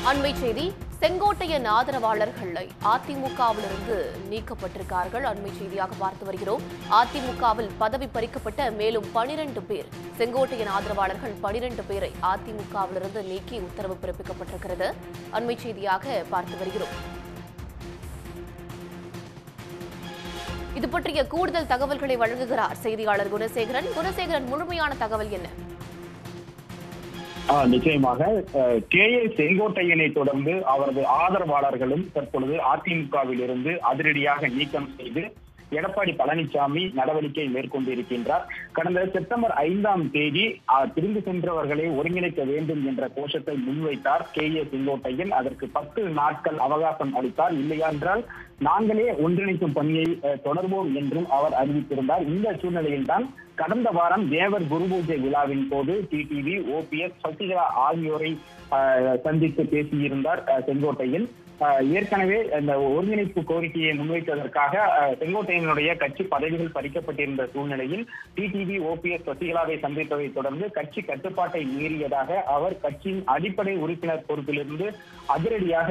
அண்மை செய்தி, செங்கோட்டையன் ஆதரவாளர்களை அதிமுகவிலிருந்து நீக்கப்பட்டிருக்கார்கள். அண்மை செய்தியாக பார்த்து வருகிறோம். அதிமுகவில் பதவி பறிக்கப்பட்ட மேலும் 12 பேர், செங்கோட்டையன் ஆதரவாளர்கள் 12 பேரை அதிமுகவிலிருந்து நீக்கி உத்தரவு பிறப்பிக்கப்பட்டிருக்கிறது. அண்மை செய்தியாக பார்த்து வருகிறோம். இது பற்றிய கூடுதல் தகவல்களை வழங்குகிறார் செய்தியாளர் குணசேகரன். குணசேகரன், முழுமையான தகவல் என்ன? நிச்சயமாக செங்கோட்டையனை தொடர்ந்து அவரது ஆதரவாளர்களும் தற்பொழுது அதிமுகவில் இருந்து அதிரடியாக நீக்கம் செய்து எடப்பாடி பழனிசாமி நடவடிக்கை மேற்கொண்டிருக்கின்றார். கடந்த செப்டம்பர் 5ஆம் தேதி திரும்பி சென்றவர்களை ஒருங்கிணைக்க வேண்டும் என்ற கோஷத்தை முன்வைத்தார் செங்கோட்டையன். அதற்கு 10 நாட்கள் அவகாசம் அளித்தார். இல்லையா என்றால் நாங்களே ஒன்றிணைக்கும் பணியை தொடர்வோம் என்றும் அவர் அறிவித்திருந்தார். இந்த சூழ்நிலையில்தான் கடந்த வாரம் தேவர் குரு பூஜை விழாவின் போது டிடிவி, ஓபிஎஸ், சசிகலா ஆகியோரை சந்தித்து பேசியிருந்தார் செங்கோட்டையன். ஏற்கனவே இந்த ஒருங்கிணைப்பு கோரிக்கையை முன்வைத்ததற்காக செங்கோட்டையனுடைய கட்சி பதவிகள் பறிக்கப்பட்டிருந்த சூழ்நிலையில் டிடிவி, ஓபிஎஸ், சசிகலாவை சந்தித்ததை தொடர்ந்து கட்சி கட்டுப்பாட்டை மீறியதாக அவர் கட்சியின் அடிப்படை உறுப்பினர் பொறுப்பிலிருந்து அதிரடியாக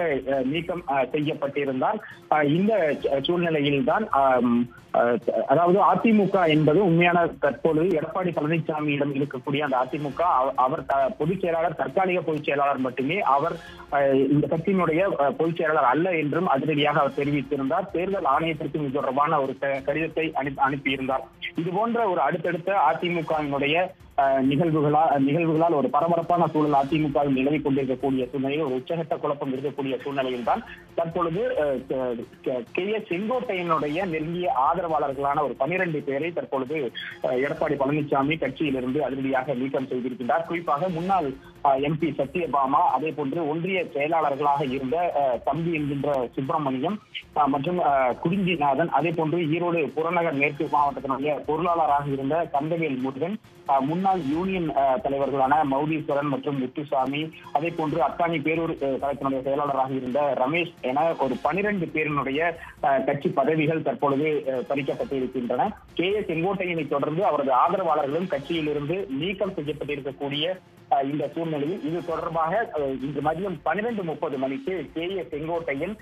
நீக்கம் செய்யப்பட்டிருந்தார். இந்த சூழ்நிலையில்தான் அதாவது அதிமுக என்பது உண்மையான தற்போது எடப்பாடி பழனிசாமியிடம் இருக்கக்கூடிய அந்த அதிமுக, அவர் பொதுச் செயலாளர், தற்காலிக பொதுச் செயலாளர் மட்டுமே, அவர் இந்த கட்சியினுடைய பொதுச் செயலாளர் அல்ல என்றும் அதிரடியாக அவர் தெரிவித்திருந்தார். தேர்தல் ஆணையத்திற்கு இது தொடர்பான ஒரு கடிதத்தை அனுப்பியிருந்தார். இது போன்ற ஒரு அடுத்தடுத்த அதிமுகவினுடைய நிகழ்வுகளால் ஒரு பரபரப்பான சூழல் அதிமுகவில் நிலவிக் கொண்டிருக்கக்கூடிய சூழ்நிலையில், ஒரு உச்சகட்ட குழப்பம் இருக்கக்கூடிய சூழ்நிலையில் தான் தற்பொழுது செங்கோட்டையனுடைய நெருங்கிய ஆதரவாளர்களான ஒரு 12 பேரை தற்பொழுது எடப்பாடி பழனிசாமி கட்சியிலிருந்து அதிரடியாக நீக்கம் செய்திருக்கின்றார். குறிப்பாக முன்னாள் எம்பி சத்யபாமா, அதே போன்று ஒன்றிய செயலாளர்களாக இருந்த தம்பி என்கின்ற சுப்பிரமணியம் மற்றும் குறிஞ்சிநாதன், அதே போன்று ஈரோடு புறநகர் மேற்கு மாவட்டத்தினுடைய பொருளாளராக இருந்த கந்தவேல் முருகன், முன்னாள் யூனியன் தலைவர்களான மௌலீஸ்வரன் மற்றும் முத்துசாமி, அதே போன்று அத்தானி பேரூர் கழகத்தினுடைய செயலாளராக இருந்த ரமேஷ் என ஒரு 12 பேரினுடைய கட்சி பதவிகள் தற்பொழுது பறிக்கப்பட்டிருக்கின்றன. செங்கோட்டையனை தொடர்ந்து அவரது ஆதரவாளர்களும் கட்சியிலிருந்து நீக்கம் செய்யப்பட்டிருக்கக்கூடிய இந்த சூழ்நிலையில் இது தொடர்பாக இன்று மதியம் 12:30 மணிக்கு செங்கோட்டையன்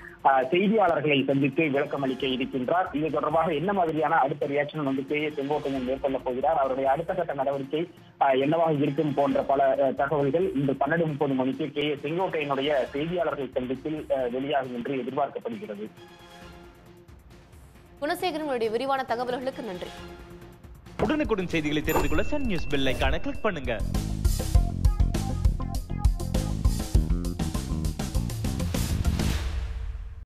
செய்தியாளர்களை சந்தித்து விளக்கம் அளிக்க இருக்கின்றார். இது தொடர்பாக என்ன மாதிரியான அடுத்த ரியாக்ஷன் செங்கோட்டையன் மேற்கொள்ளப் போகிறார், அவருடைய அடுத்த கட்ட நடவடிக்கை என்னவாக இருக்கும் போன்ற பல தகவல்கள் இன்று 12:30 மணிக்கு செங்கோட்டையனுடைய செய்தியாளர்கள் சந்திப்பில் வெளியாகும் என்று எதிர்பார்க்கப்படுகிறது. குணசேகரனுடைய விரிவான தகவல்களுக்கு நன்றி. உடனுக்குடன் செய்திகளை தெரிந்து கொள்ள சன் நியூஸ் பெல் ஐகானை கிளிக் பண்ணுங்க.